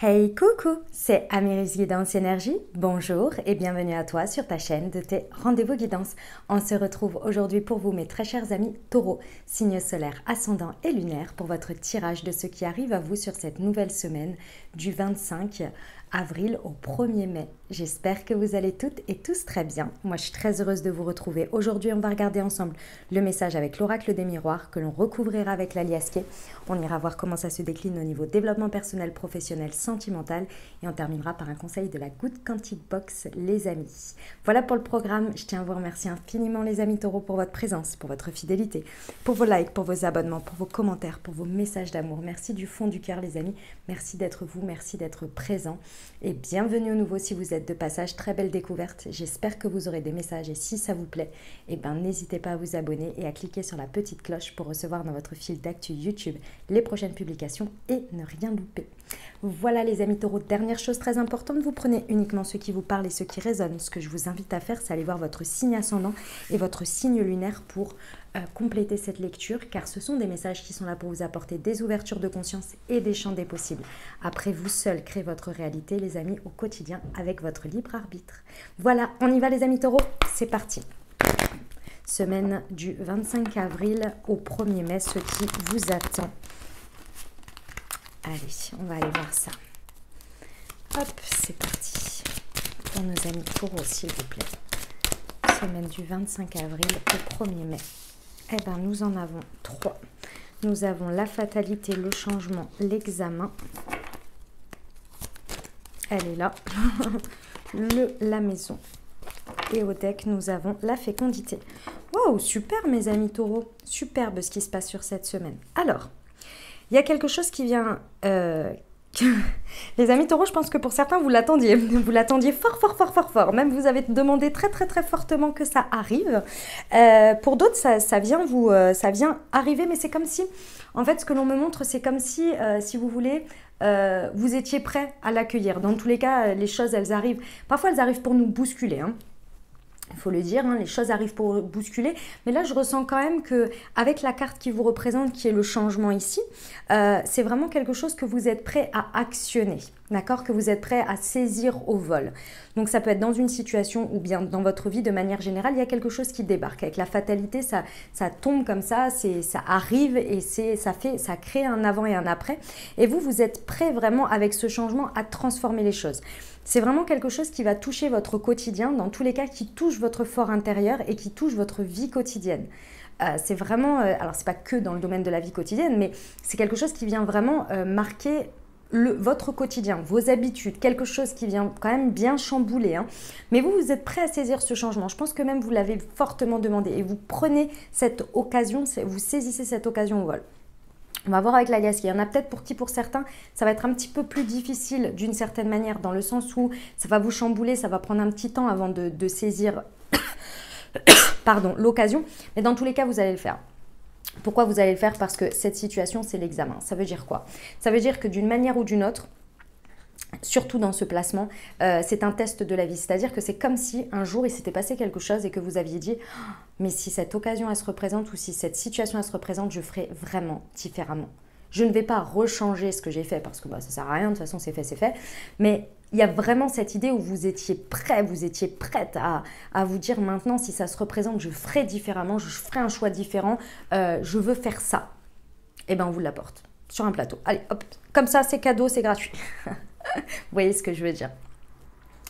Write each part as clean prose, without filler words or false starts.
Hey coucou, c'est Améris Guidance Énergie. Bonjour et bienvenue à toi sur ta chaîne de tes rendez-vous guidance. On se retrouve aujourd'hui pour vous mes très chers amis taureaux, signes solaires, ascendants et lunaires pour votre tirage de ce qui arrive à vous sur cette nouvelle semaine du 25 avril au 1er mai. J'espère que vous allez toutes et tous très bien. Moi, je suis très heureuse de vous retrouver. Aujourd'hui, on va regarder ensemble le message avec l'oracle des miroirs que l'on recouvrira avec l'aliasqué. On ira voir comment ça se décline au niveau développement personnel, professionnel, sentimental et on terminera par un conseil de la Good Quantic Box, les amis. Voilà pour le programme. Je tiens à vous remercier infiniment, les amis taureaux, pour votre présence, pour votre fidélité, pour vos likes, pour vos abonnements, pour vos commentaires, pour vos messages d'amour. Merci du fond du cœur, les amis. Merci d'être vous, merci d'être présent. Et bienvenue au nouveau si vous êtes de passage, très belle découverte. J'espère que vous aurez des messages et si ça vous plaît, n'hésitez pas à vous abonner et à cliquer sur la petite cloche pour recevoir dans votre fil d'actu YouTube les prochaines publications et ne rien louper. Voilà les amis taureaux, dernière chose très importante, vous prenez uniquement ce qui vous parle et ce qui résonne. Ce que je vous invite à faire, c'est aller voir votre signe ascendant et votre signe lunaire pour compléter cette lecture, car ce sont des messages qui sont là pour vous apporter des ouvertures de conscience et des champs des possibles. Après, vous seul créez votre réalité, les amis, au quotidien, avec votre libre arbitre. Voilà, on y va les amis taureaux, c'est parti. Semaine du 25 avril au 1er mai, ce qui vous attend. Allez, on va aller voir ça. Hop, c'est parti. Pour nos amis taureaux, s'il vous plaît. Semaine du 25 avril au 1er mai. Nous en avons 3. Nous avons la fatalité, le changement, l'examen. Elle est là. La maison. Et au deck, nous avons la fécondité. Waouh, super mes amis taureaux. Superbe ce qui se passe sur cette semaine. Alors, il y a quelque chose qui vient... Les amis taureaux, je pense que pour certains, vous l'attendiez. Vous l'attendiez fort, fort, fort, fort, fort. Même vous avez demandé très, très, très fortement que ça arrive. Pour d'autres, ça vient arriver, mais c'est comme si... En fait, ce que l'on me montre, c'est comme si, si vous voulez, vous étiez prêt à l'accueillir. Dans tous les cas, les choses, elles arrivent. Parfois, elles arrivent pour nous bousculer, hein. Il faut le dire, hein, les choses arrivent pour bousculer. Mais là, je ressens quand même qu'avec la carte qui vous représente, qui est le changement ici, c'est vraiment quelque chose que vous êtes prêt à actionner. D'accord? Que vous êtes prêt à saisir au vol. Donc, ça peut être dans une situation ou bien dans votre vie de manière générale, il y a quelque chose qui débarque. Avec la fatalité, ça tombe comme ça arrive et ça crée un avant et un après. Et vous êtes prêt vraiment avec ce changement à transformer les choses. C'est vraiment quelque chose qui va toucher votre quotidien, dans tous les cas qui touche votre fort intérieur et qui touche votre vie quotidienne. C'est vraiment, alors c'est pas que dans le domaine de la vie quotidienne, mais c'est quelque chose qui vient vraiment marquer votre quotidien, vos habitudes, quelque chose qui vient quand même bien chambouler. Hein. Mais vous êtes prêt à saisir ce changement. Je pense que même vous l'avez fortement demandé et vous prenez cette occasion, vous saisissez cette occasion au vol. On va voir avec l'aliasqué. Il y en a peut-être pour qui, pour certains, ça va être un petit peu plus difficile d'une certaine manière, dans le sens où ça va vous chambouler, ça va prendre un petit temps avant de saisir l'occasion. Mais dans tous les cas, vous allez le faire. Pourquoi vous allez le faire? Parce que cette situation, c'est l'examen. Ça veut dire quoi? Ça veut dire que d'une manière ou d'une autre, surtout dans ce placement, c'est un test de la vie. C'est-à-dire que c'est comme si un jour il s'était passé quelque chose et que vous aviez dit oh, mais si cette occasion elle se représente ou si cette situation elle se représente, je ferai vraiment différemment. Je ne vais pas rechanger ce que j'ai fait parce que ça ne sert à rien, de toute façon c'est fait. Mais il y a vraiment cette idée où vous étiez prêt, vous étiez prête à vous dire maintenant si ça se représente, je ferai différemment, je ferai un choix différent, je veux faire ça. Et on vous l'apporte sur un plateau. Allez, hop, comme ça c'est cadeau, c'est gratuit. Vous voyez ce que je veux dire?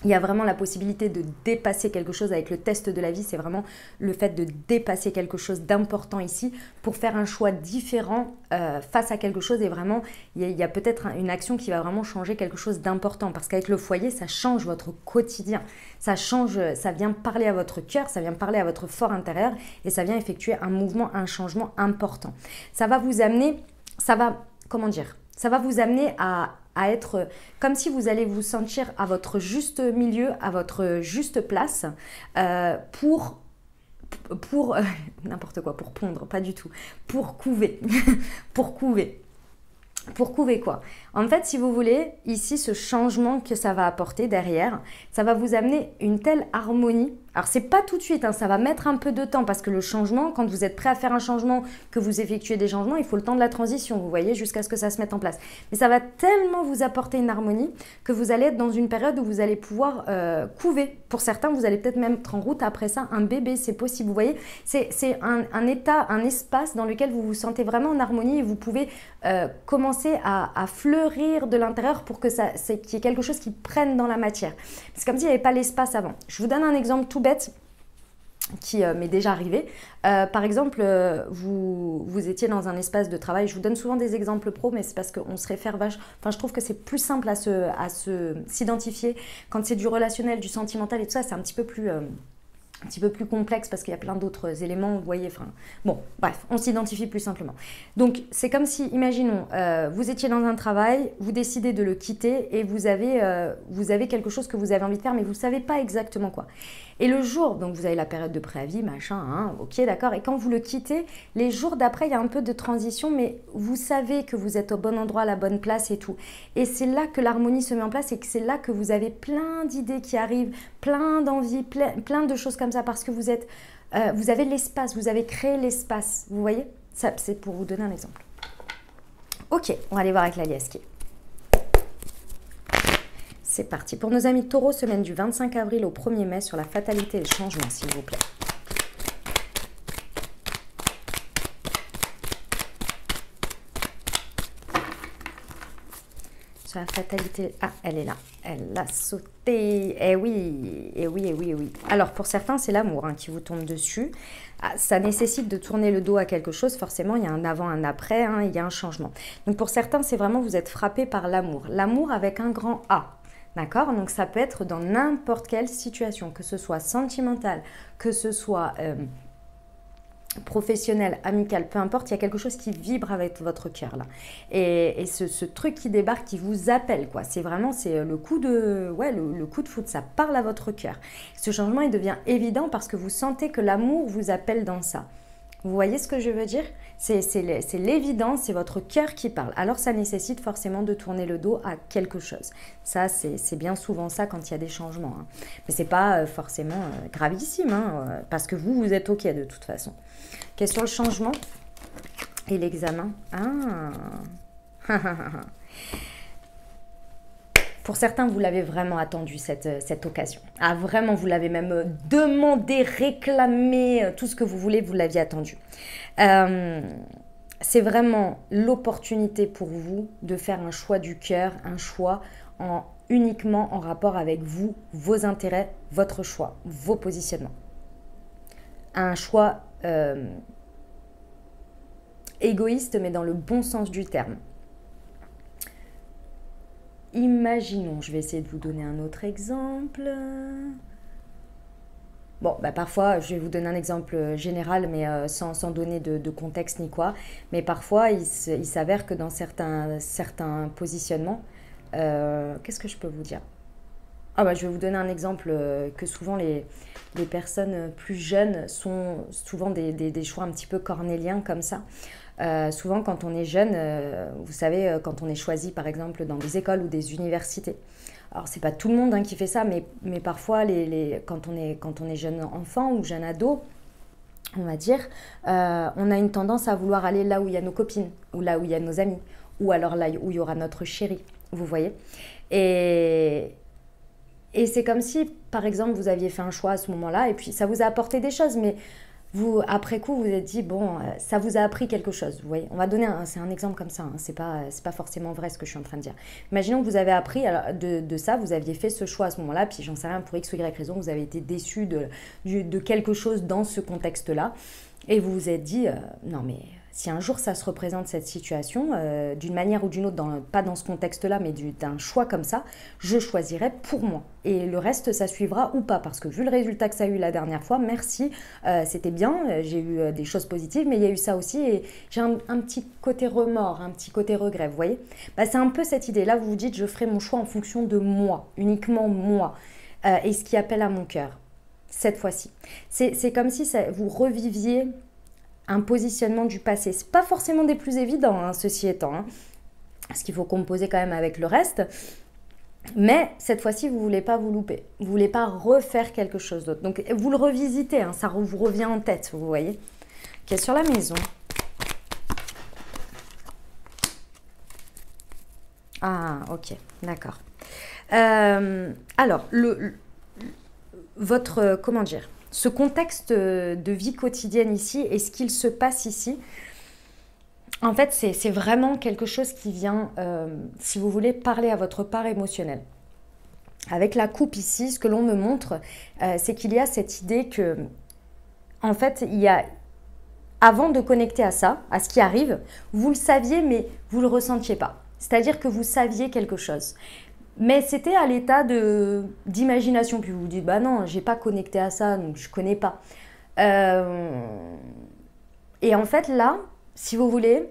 Il y a vraiment la possibilité de dépasser quelque chose avec le test de la vie. C'est vraiment le fait de dépasser quelque chose d'important ici pour faire un choix différent face à quelque chose. Et vraiment, il y a peut-être une action qui va vraiment changer quelque chose d'important. Parce qu'avec le foyer, ça change votre quotidien. Ça change, ça vient parler à votre cœur, ça vient parler à votre fort intérieur et ça vient effectuer un mouvement, un changement important. Ça va vous amener, ça va vous amener à être comme si vous allez vous sentir à votre juste milieu, à votre juste place pour n'importe quoi, pour pondre, pas du tout, pour couver, pour couver quoi. En fait, si vous voulez, ici, ce changement que ça va apporter derrière, ça va vous amener une telle harmonie. Alors, c'est pas tout de suite, hein, ça va mettre un peu de temps parce que le changement, quand vous êtes prêt à faire un changement, que vous effectuez des changements, il faut le temps de la transition, vous voyez, jusqu'à ce que ça se mette en place. Mais ça va tellement vous apporter une harmonie que vous allez être dans une période où vous allez pouvoir couver. Pour certains, vous allez peut-être même être en route après ça, un bébé, c'est possible, vous voyez. C'est un état, un espace dans lequel vous vous sentez vraiment en harmonie et vous pouvez commencer à fleurir de l'intérieur pour que qu'il y ait quelque chose qui prenne dans la matière. C'est comme s'il n'y avait pas l'espace avant. Je vous donne un exemple tout bête qui m'est déjà arrivé. Par exemple, vous étiez dans un espace de travail. Je vous donne souvent des exemples pro, mais c'est parce qu'on se réfère Enfin, je trouve que c'est plus simple à s'identifier. Quand c'est du relationnel, du sentimental et tout ça, c'est un petit peu plus complexe parce qu'il y a plein d'autres éléments, vous voyez, enfin, bon, bref, on s'identifie plus simplement. Donc, c'est comme si, imaginons, vous étiez dans un travail, vous décidez de le quitter et vous avez quelque chose que vous avez envie de faire, mais vous ne savez pas exactement quoi. Et le jour, donc vous avez la période de préavis, machin, hein, ok, d'accord, et quand vous le quittez, les jours d'après, il y a un peu de transition, mais vous savez que vous êtes au bon endroit, à la bonne place et tout. Et c'est là que l'harmonie se met en place et que c'est là que vous avez plein d'idées qui arrivent, plein d'envies, plein de choses comme ça, parce que vous avez l'espace, vous avez créé l'espace, vous voyez? Ça, c'est pour vous donner un exemple. Ok, on va aller voir avec la liesse qui est. C'est parti. Pour nos amis taureaux, semaine du 25 avril au 1er mai sur la fatalité et le changement, s'il vous plaît. Sur la fatalité... Ah, elle est là. Elle a sauté. Eh oui, eh oui, eh oui, eh oui. Alors, pour certains, c'est l'amour qui vous tombe dessus. Ah, ça nécessite de tourner le dos à quelque chose. Forcément, il y a un avant, un après. Il y a un changement. Donc, pour certains, c'est vraiment vous êtes frappé par l'amour. L'amour avec un grand A. D'accord? Donc, ça peut être dans n'importe quelle situation, que ce soit sentimentale, que ce soit professionnel, amical, peu importe, il y a quelque chose qui vibre avec votre cœur là. Et ce truc qui débarque, qui vous appelle, quoi. C'est vraiment, c'est le coup de, ouais, le coup de foudre, ça parle à votre cœur. Ce changement, il devient évident parce que vous sentez que l'amour vous appelle dans ça. Vous voyez ce que je veux dire? C'est l'évidence, c'est votre cœur qui parle. Alors, ça nécessite forcément de tourner le dos à quelque chose. Ça, c'est bien souvent ça quand il y a des changements. Mais ce n'est pas forcément gravissime, parce que vous êtes OK de toute façon. Question le changement et l'examen. Ah. Pour certains, vous l'avez vraiment attendu, cette occasion. Ah, vraiment, vous l'avez même demandé, réclamé, tout ce que vous voulez, vous l'aviez attendu. C'est vraiment l'opportunité pour vous de faire un choix du cœur, un choix uniquement en rapport avec vous, vos intérêts, votre choix, vos positionnements. Un choix égoïste, mais dans le bon sens du terme. Imaginons, je vais essayer de vous donner un autre exemple. Bon, parfois, je vais vous donner un exemple général, mais sans donner de contexte ni quoi. Mais parfois, il s'avère que dans certains positionnements, qu'est-ce que je peux vous dire? Je vais vous donner un exemple que souvent les personnes plus jeunes sont souvent des choix un petit peu cornéliens comme ça. Souvent, quand on est jeune, vous savez, quand on est choisi par exemple dans des écoles ou des universités. Alors, c'est pas tout le monde qui fait ça, mais parfois, quand on est jeune enfant ou jeune ado, on va dire, on a une tendance à vouloir aller là où il y a nos copines, ou là où il y a nos amis, ou alors là où il y aura notre chéri, vous voyez. Et c'est comme si, par exemple, vous aviez fait un choix à ce moment-là, et puis ça vous a apporté des choses, mais vous, après coup, vous vous êtes dit, bon, ça vous a appris quelque chose, vous voyez. On va donner, c'est un exemple comme ça, c'est pas forcément vrai ce que je suis en train de dire. Imaginons que vous avez appris de ça, vous aviez fait ce choix à ce moment-là, puis j'en sais rien, pour X ou Y raison, vous avez été déçu de quelque chose dans ce contexte-là, et vous vous êtes dit, non mais... Si un jour ça se représente cette situation, d'une manière ou d'une autre, pas dans ce contexte-là, mais d'un choix comme ça, je choisirai pour moi. Et le reste, ça suivra ou pas, parce que vu le résultat que ça a eu la dernière fois, merci, c'était bien, j'ai eu des choses positives, mais il y a eu ça aussi, et j'ai un petit côté remords, un petit côté regret, vous voyez. C'est un peu cette idée-là, vous vous dites, je ferai mon choix en fonction de moi, uniquement moi, et ce qui appelle à mon cœur, cette fois-ci. C'est comme si vous reviviez un positionnement du passé. C'est pas forcément des plus évidents, ceci étant. parce qu'il faut composer quand même avec le reste. Mais cette fois-ci, vous ne voulez pas vous louper. Vous ne voulez pas refaire quelque chose d'autre. Donc, vous le revisitez, hein, ça vous revient en tête, vous voyez. Ok, sur la maison. Ah, ok, d'accord. Alors, votre, comment dire, ce contexte de vie quotidienne ici et ce qu'il se passe ici, en fait, c'est vraiment quelque chose qui vient, si vous voulez, parler à votre part émotionnelle. Avec la coupe ici, ce que l'on me montre, c'est qu'il y a cette idée que, en fait, il y a, avant de connecter à ça, à ce qui arrive, vous le saviez, mais vous ne le ressentiez pas. C'est-à-dire que vous saviez quelque chose. Mais c'était à l'état d'imagination. Puis vous vous dites, bah non, j'ai pas connecté à ça, donc je connais pas. Et en fait, là, si vous voulez,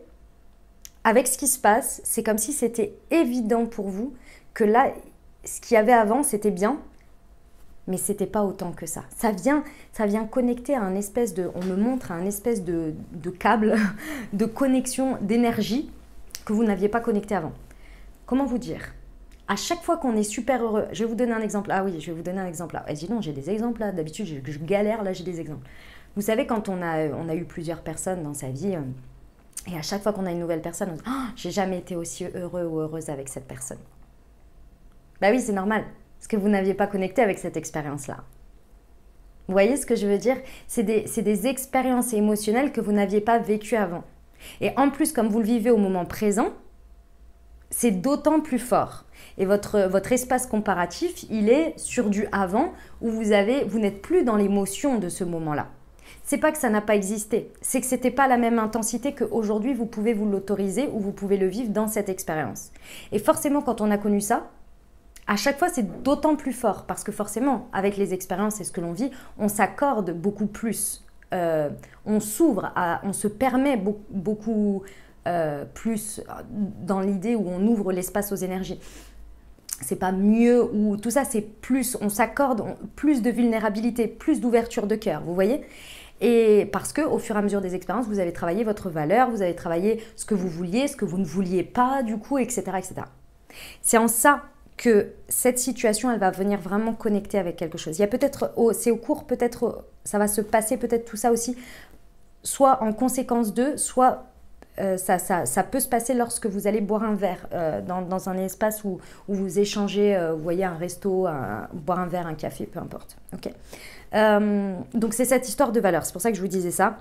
avec ce qui se passe, c'est comme si c'était évident pour vous que là, ce qu'il y avait avant, c'était bien, mais c'était pas autant que ça. Ça vient connecter à un espèce de, on me montre un espèce de câble, de connexion, d'énergie que vous n'aviez pas connecté avant. Comment vous dire? À chaque fois qu'on est super heureux, je vais vous donner un exemple. Ah oui, je vais vous donner un exemple là. Et dis donc, j'ai des exemples là. D'habitude, je galère, là j'ai des exemples. Vous savez, quand on a eu plusieurs personnes dans sa vie, et à chaque fois qu'on a une nouvelle personne, on se dit oh, j'ai jamais été aussi heureux ou heureuse avec cette personne. Bah oui, c'est normal, parce que vous n'aviez pas connecté avec cette expérience-là. Vous voyez ce que je veux dire? C'est des expériences émotionnelles que vous n'aviez pas vécues avant. Et en plus, comme vous le vivez au moment présent, c'est d'autant plus fort. Et votre espace comparatif, il est sur du avant, où vous n'êtes plus dans l'émotion de ce moment-là. C'est pas que ça n'a pas existé, c'est que c'était pas la même intensité qu'aujourd'hui vous pouvez vous l'autoriser ou vous pouvez le vivre dans cette expérience. Et forcément, quand on a connu ça, à chaque fois, c'est d'autant plus fort parce que forcément, avec les expériences et ce que l'on vit, on s'accorde beaucoup plus. On s'ouvre, on se permet beaucoup plus dans l'idée où on ouvre l'espace aux énergies. C'est pas mieux ou tout ça, c'est plus, on s'accorde plus de vulnérabilité, plus d'ouverture de cœur, vous voyez? Et parce qu'au fur et à mesure des expériences, vous avez travaillé votre valeur, vous avez travaillé ce que vous vouliez, ce que vous ne vouliez pas, du coup, etc. etc. C'est en ça que cette situation, elle va venir vraiment connecter avec quelque chose. Il y a peut-être, c'est au cours, peut-être, ça va se passer peut-être tout ça aussi, soit en conséquence de, soit ça peut se passer lorsque vous allez boire un verre dans un espace où vous échangez, vous voyez, un resto, boire un verre, un café, peu importe. Okay. Donc c'est cette histoire de valeur, c'est pour ça que je vous disais ça.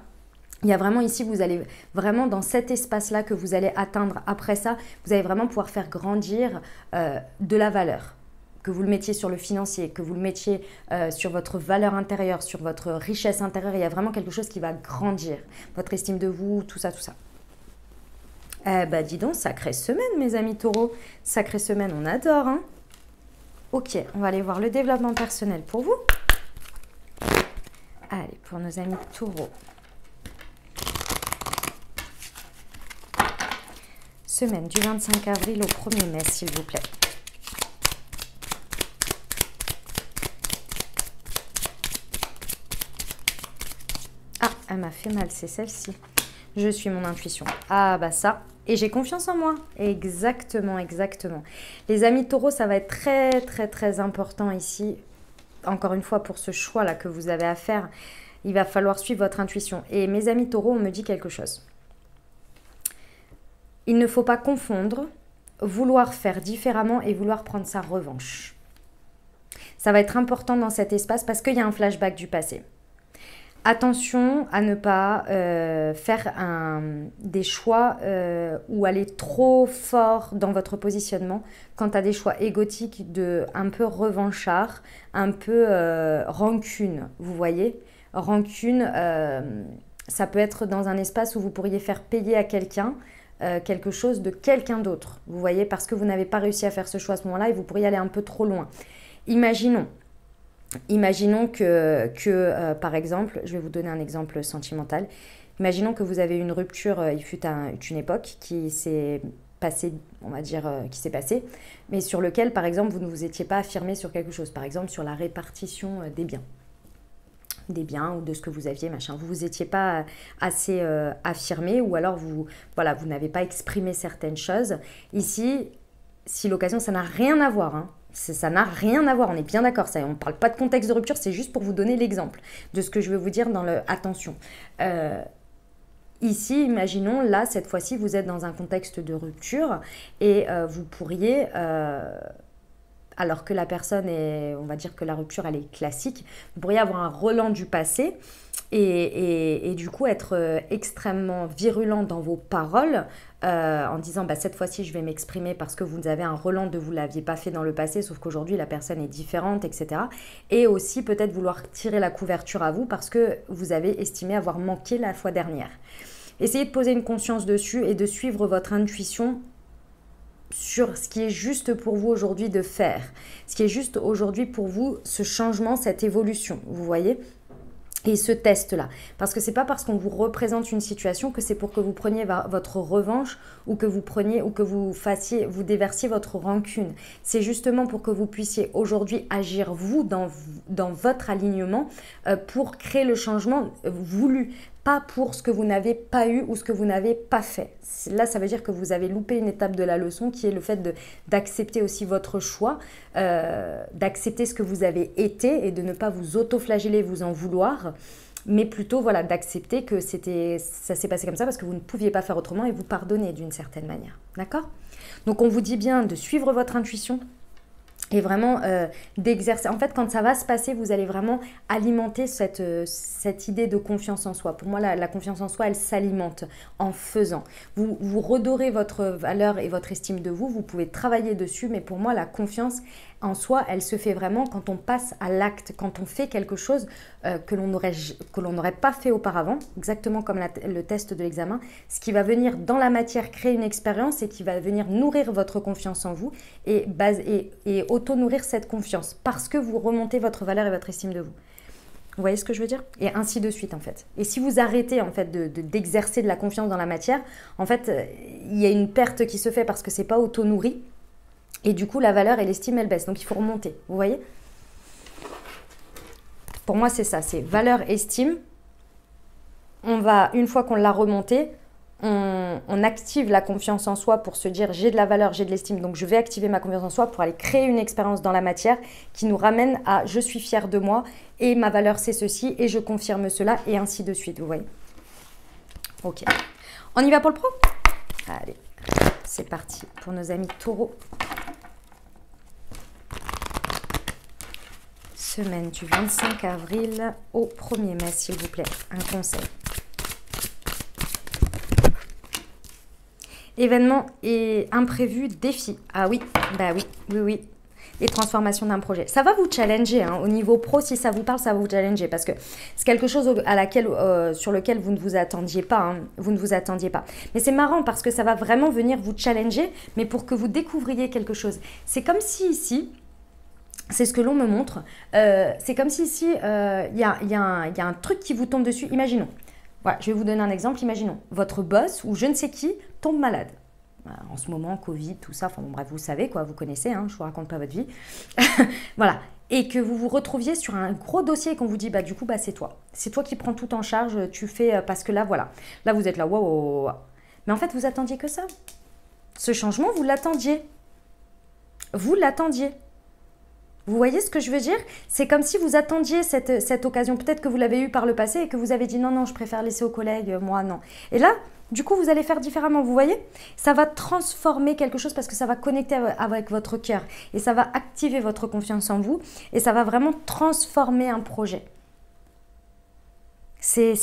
Il y a vraiment ici, vous allez vraiment dans cet espace-là que vous allez atteindre après ça, vous allez vraiment pouvoir faire grandir de la valeur. Que vous le mettiez sur le financier, que vous le mettiez sur votre valeur intérieure, sur votre richesse intérieure, il y a vraiment quelque chose qui va grandir. Votre estime de vous, tout ça, tout ça. Bah dis donc, sacrée semaine mes amis taureaux. Sacrée semaine, on adore. Hein. Ok, on va aller voir le développement personnel pour vous. Allez, pour nos amis taureaux. Semaine du 25 avril au 1er mai, s'il vous plaît. Ah, elle m'a fait mal, c'est celle-ci. Je suis mon intuition. Ah bah ça. Et j'ai confiance en moi. Exactement, exactement. Les amis taureaux, ça va être très, très, très important ici. Encore une fois, pour ce choix-là que vous avez à faire, il va falloir suivre votre intuition. Et mes amis taureaux, on me dit quelque chose. Il ne faut pas confondre vouloir faire différemment et vouloir prendre sa revanche. Ça va être important dans cet espace parce qu'il y a un flashback du passé. Attention à ne pas faire des choix ou aller trop fort dans votre positionnement quant à des choix égotiques un peu revanchard, un peu rancune, vous voyez. Rancune, ça peut être dans un espace où vous pourriez faire payer à quelqu'un quelque chose de quelqu'un d'autre, vous voyez, parce que vous n'avez pas réussi à faire ce choix à ce moment-là et vous pourriez aller un peu trop loin. Imaginons que par exemple, je vais vous donner un exemple sentimental. Imaginons que vous avez une rupture, il fut une époque qui s'est passée, on va dire, qui s'est passée, mais sur lequel, par exemple, vous ne vous étiez pas affirmé sur quelque chose, par exemple sur la répartition des biens. des biens ou de ce que vous aviez, machin. Vous vous étiez pas assez affirmé, ou alors voilà, vous n'avez pas exprimé certaines choses. Ici, si l'occasion, ça n'a rien à voir, hein. Ça n'a rien à voir, on est bien d'accord. On ne parle pas de contexte de rupture, c'est juste pour vous donner l'exemple de ce que je veux vous dire dans le attention. Ici, imaginons, là, cette fois-ci, vous êtes dans un contexte de rupture et vous pourriez, alors que la personne est, on va dire que la rupture, elle est classique, vous pourriez avoir un relent du passé et du coup être extrêmement virulent dans vos paroles en disant bah, cette fois-ci je vais m'exprimer parce que vous avez un relent de vous ne l'aviez pas fait dans le passé, sauf qu'aujourd'hui la personne est différente, etc. Et aussi peut-être vouloir tirer la couverture à vous parce que vous avez estimé avoir manqué la fois dernière. Essayez de poser une conscience dessus et de suivre votre intuition sur ce qui est juste pour vous aujourd'hui de faire, ce qui est juste aujourd'hui pour vous, ce changement, cette évolution, vous voyez ? Et ce test-là. Parce que c'est pas parce qu'on vous représente une situation que c'est pour que vous preniez votre revanche ou que vous preniez ou que vous déversiez votre rancune. C'est justement pour que vous puissiez aujourd'hui agir vous dans votre alignement pour créer le changement voulu. Pas pour ce que vous n'avez pas eu ou ce que vous n'avez pas fait. Là, ça veut dire que vous avez loupé une étape de la leçon qui est le fait d'accepter aussi votre choix, d'accepter ce que vous avez été et de ne pas vous auto-flageller, vous en vouloir, mais plutôt voilà, d'accepter que ça s'est passé comme ça parce que vous ne pouviez pas faire autrement et vous pardonner d'une certaine manière. D'accord ? Donc, on vous dit bien de suivre votre intuition, et vraiment d'exercer. En fait, quand ça va se passer, vous allez vraiment alimenter cette idée de confiance en soi. Pour moi, la confiance en soi, elle s'alimente en faisant. Vous redorez votre valeur et votre estime de vous. Vous pouvez travailler dessus, mais pour moi, la confiance en soi, elle se fait vraiment quand on passe à l'acte, quand on fait quelque chose que l'on n'aurait pas fait auparavant, exactement comme le test de l'examen, ce qui va venir dans la matière créer une expérience et qui va venir nourrir votre confiance en vous et auto-nourrir cette confiance parce que vous remontez votre valeur et votre estime de vous. Vous voyez ce que je veux dire ? Et ainsi de suite en fait. Et si vous arrêtez en fait d'exercer de la confiance dans la matière, en fait, il y a une perte qui se fait parce que c'est pas auto-nourri. Et du coup, la valeur et l'estime, elle baisse. Donc, il faut remonter. Vous voyez ? Pour moi, c'est ça. C'est valeur, estime. Une fois qu'on l'a remonté, on active la confiance en soi pour se dire j'ai de la valeur, j'ai de l'estime. Donc, je vais activer ma confiance en soi pour aller créer une expérience dans la matière qui nous ramène à je suis fière de moi et ma valeur, c'est ceci et je confirme cela et ainsi de suite. Vous voyez ? Ok. On y va pour le pro ? Allez, c'est parti pour nos amis taureaux. Semaine du 25 avril au 1er mai, s'il vous plaît. Un conseil. Événement et imprévu, défi. Ah oui, bah oui. Et transformation d'un projet. Ça va vous challenger, hein. Au niveau pro, si ça vous parle, ça va vous challenger parce que c'est quelque chose sur lequel vous ne vous attendiez pas. Hein. Vous ne vous attendiez pas. Mais c'est marrant parce que ça va vraiment venir vous challenger, mais pour que vous découvriez quelque chose. C'est comme si ici... C'est ce que l'on me montre. C'est comme si ici, il y a un truc qui vous tombe dessus. Imaginons. Voilà, je vais vous donner un exemple. Imaginons. Votre boss ou je ne sais qui tombe malade. En ce moment, Covid, tout ça. Enfin bon, bref, vous savez quoi, vous connaissez. Hein, je ne vous raconte pas votre vie. Voilà. Et que vous vous retrouviez sur un gros dossier et qu'on vous dit, bah du coup, bah c'est toi. C'est toi qui prends tout en charge. Tu fais parce que là, voilà. Là, vous êtes là. Wow. Mais en fait, vous attendiez que ça. Ce changement, vous l'attendiez. Vous l'attendiez. Vous voyez ce que je veux dire? C'est comme si vous attendiez cette occasion. Peut-être que vous l'avez eue par le passé et que vous avez dit non, je préfère laisser aux collègues, moi non. Et là, du coup, vous allez faire différemment. Vous voyez? Ça va transformer quelque chose parce que ça va connecter avec votre cœur et ça va activer votre confiance en vous et ça va vraiment transformer un projet. C'est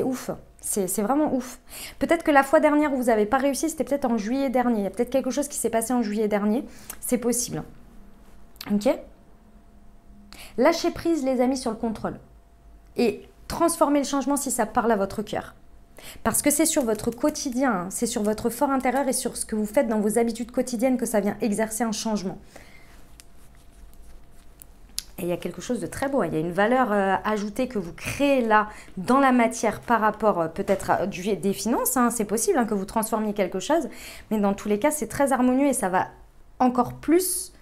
ouf. C'est vraiment ouf. Peut-être que la fois dernière où vous n'avez pas réussi, c'était peut-être en juillet dernier. Il y a peut-être quelque chose qui s'est passé en juillet dernier. C'est possible. Ok? Lâchez prise, les amis, sur le contrôle. Et transformez le changement si ça parle à votre cœur. Parce que c'est sur votre quotidien, hein, c'est sur votre fort intérieur et sur ce que vous faites dans vos habitudes quotidiennes que ça vient exercer un changement. Et il y a quelque chose de très beau. Il y a une valeur ajoutée que vous créez là, dans la matière, par rapport peut-être à des finances. Hein, c'est possible hein, que vous transformiez quelque chose. Mais dans tous les cas, c'est très harmonieux et ça va encore plus...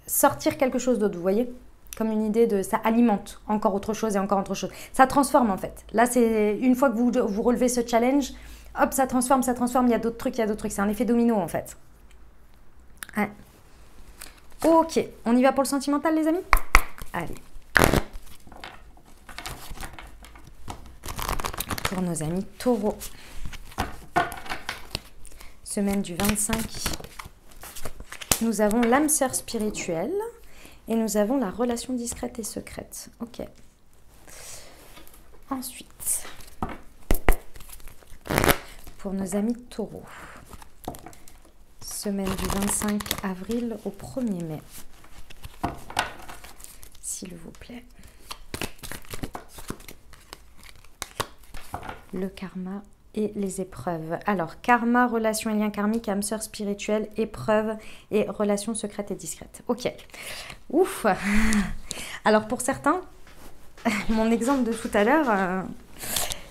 sortir quelque chose d'autre, vous voyez? comme une idée de ça alimente encore autre chose et encore autre chose. Ça transforme en fait. Là, c'est une fois que vous relevez ce challenge, hop, ça transforme, il y a d'autres trucs, il y a d'autres trucs. C'est un effet domino en fait. Ouais. Ok, on y va pour le sentimental les amis? Allez. Pour nos amis taureaux. Semaine du 25. Nous avons l'âme sœur spirituelle. Et nous avons la relation discrète et secrète. Ok. Ensuite, pour nos amis taureaux, semaine du 25 avril au 1er mai. S'il vous plaît. Le karma et les épreuves. Alors, karma, relation et lien karmique, âme sœur spirituelle, épreuve et relation secrète et discrète. Ok. Ouf. Alors, pour certains, mon exemple de tout à l'heure,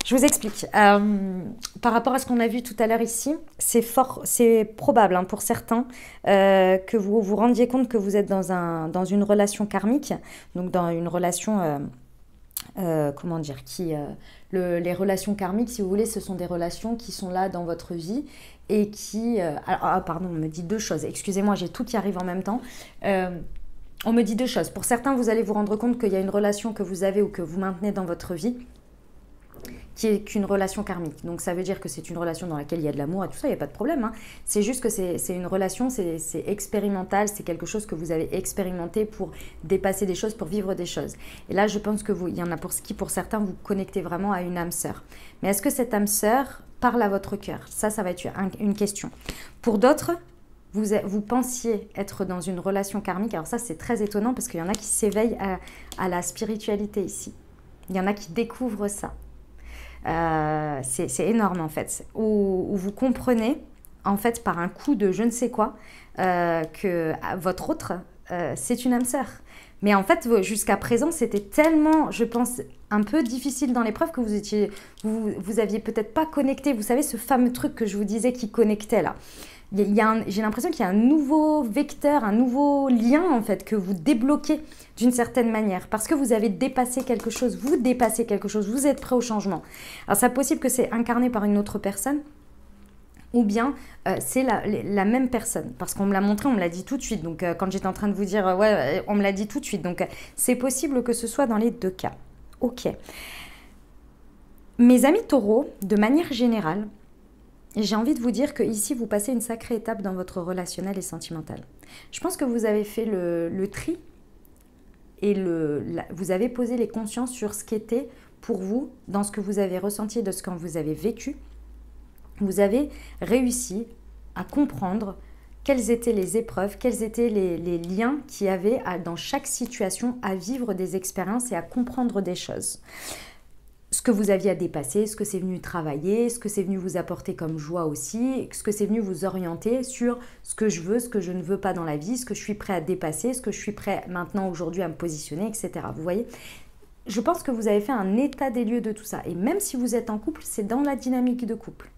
je vous explique. Par rapport à ce qu'on a vu tout à l'heure ici, c'est probable pour certains que vous vous rendiez compte que vous êtes dans une relation karmique, donc dans une relation... comment dire, les relations karmiques, si vous voulez, ce sont des relations qui sont là dans votre vie et qui... pardon, on me dit deux choses. Excusez-moi, j'ai tout qui arrive en même temps. On me dit deux choses. Pour certains, vous allez vous rendre compte qu'il y a une relation que vous avez ou que vous maintenez dans votre vie qui est qu'une relation karmique. Donc ça veut dire que c'est une relation dans laquelle il y a de l'amour et tout ça, il n'y a pas de problème. Hein. C'est juste que c'est une relation, c'est expérimental, c'est quelque chose que vous avez expérimenté pour dépasser des choses, pour vivre des choses. Et là, je pense que il y en a pour certains, vous connectez vraiment à une âme sœur. Mais est-ce que cette âme sœur parle à votre cœur? Ça va être une question. Pour d'autres, vous pensiez être dans une relation karmique. Alors ça, c'est très étonnant parce qu'il y en a qui s'éveillent à la spiritualité ici. Il y en a qui découvrent ça. C'est énorme en fait, où vous comprenez en fait par un coup de je ne sais quoi que votre autre c'est une âme sœur. Mais en fait jusqu'à présent c'était tellement, je pense, un peu difficile dans l'épreuve que vous aviez peut-être pas connecté, vous savez ce fameux truc que je vous disais qui connectait là. J'ai l'impression qu'il y a un nouveau vecteur, un nouveau lien en fait que vous débloquez d'une certaine manière parce que vous avez dépassé quelque chose, vous dépassez quelque chose, vous êtes prêt au changement. Alors c'est possible que c'est incarné par une autre personne ou bien c'est la même personne parce qu'on me l'a montré, on me l'a dit tout de suite. Donc quand j'étais en train de vous dire ouais, on me l'a dit tout de suite. Donc c'est possible que ce soit dans les deux cas. Ok. Mes amis taureaux, de manière générale, j'ai envie de vous dire que ici vous passez une sacrée étape dans votre relationnel et sentimental. Je pense que vous avez fait le tri et vous avez posé les consciences sur ce qu'était pour vous, dans ce que vous avez ressenti, de ce que vous avez vécu. Vous avez réussi à comprendre quelles étaient les épreuves, quels étaient les liens qu'il y avait dans chaque situation à vivre des expériences et à comprendre des choses. Ce que vous aviez à dépasser, ce que c'est venu travailler, ce que c'est venu vous apporter comme joie aussi, ce que c'est venu vous orienter sur ce que je veux, ce que je ne veux pas dans la vie, ce que je suis prêt à dépasser, ce que je suis prêt maintenant aujourd'hui à me positionner, etc. Vous voyez, je pense que vous avez fait un état des lieux de tout ça. Et même si vous êtes en couple, c'est dans la dynamique de couple.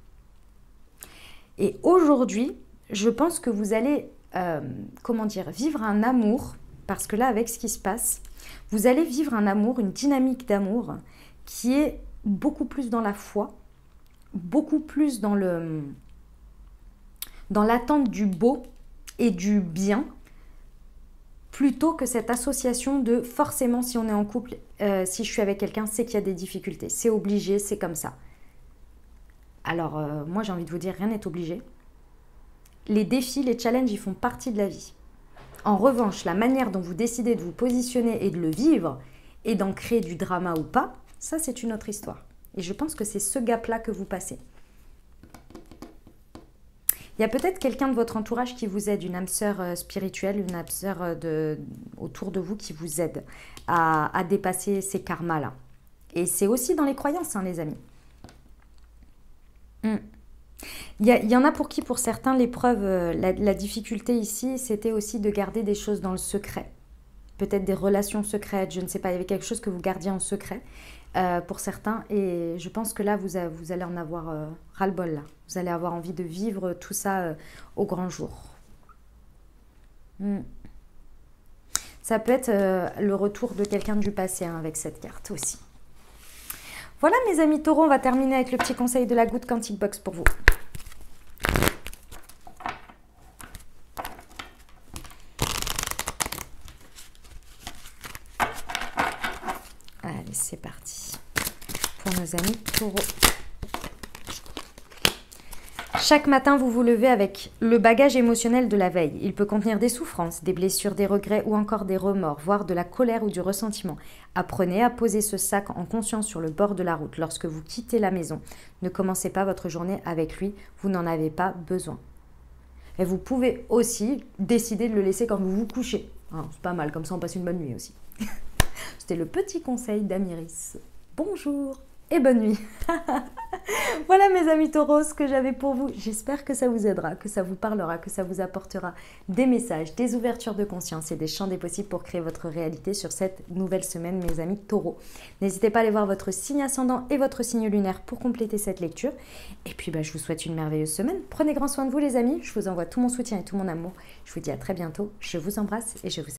Et aujourd'hui, je pense que vous allez, vivre un amour, parce que là, avec ce qui se passe, vous allez vivre un amour, une dynamique d'amour qui est beaucoup plus dans la foi, beaucoup plus dans l'attente du beau et du bien, plutôt que cette association de forcément si on est en couple, si je suis avec quelqu'un, c'est qu'il y a des difficultés, c'est obligé, c'est comme ça. Alors moi j'ai envie de vous dire, rien n'est obligé. Les défis, les challenges, ils font partie de la vie. En revanche, la manière dont vous décidez de vous positionner et de le vivre et d'en créer du drama ou pas, ça, c'est une autre histoire. Et je pense que c'est ce gap-là que vous passez. Il y a peut-être quelqu'un de votre entourage qui vous aide, une âme sœur spirituelle, une âme sœur autour de vous qui vous aide à dépasser ces karmas-là. Et c'est aussi dans les croyances, hein, les amis. Il y en a pour qui, pour certains, l'épreuve, la difficulté ici, c'était aussi de garder des choses dans le secret. Peut-être des relations secrètes, je ne sais pas, il y avait quelque chose que vous gardiez en secret. Pour certains, et je pense que là vous allez en avoir ras-le-bol là. Vous allez avoir envie de vivre tout ça au grand jour. Ça peut être le retour de quelqu'un du passé hein, avec cette carte aussi. Voilà mes amis taureaux, on va terminer avec le petit conseil de la goutte Quantic Box pour vous. Allez, c'est parti pour nos amis taureaux. Chaque matin, vous vous levez avec le bagage émotionnel de la veille. Il peut contenir des souffrances, des blessures, des regrets ou encore des remords, voire de la colère ou du ressentiment. Apprenez à poser ce sac en conscience sur le bord de la route lorsque vous quittez la maison. Ne commencez pas votre journée avec lui, vous n'en avez pas besoin. Et vous pouvez aussi décider de le laisser quand vous vous couchez. Hein, c'est pas mal, comme ça on passe une bonne nuit aussi. C'était le petit conseil d'Amiris. Bonjour et bonne nuit. Voilà mes amis taureaux, ce que j'avais pour vous. J'espère que ça vous aidera, que ça vous parlera, que ça vous apportera des messages, des ouvertures de conscience et des champs des possibles pour créer votre réalité sur cette nouvelle semaine, mes amis taureaux. N'hésitez pas à aller voir votre signe ascendant et votre signe lunaire pour compléter cette lecture. Et puis, je vous souhaite une merveilleuse semaine. Prenez grand soin de vous, les amis. Je vous envoie tout mon soutien et tout mon amour. Je vous dis à très bientôt. Je vous embrasse et je vous aime.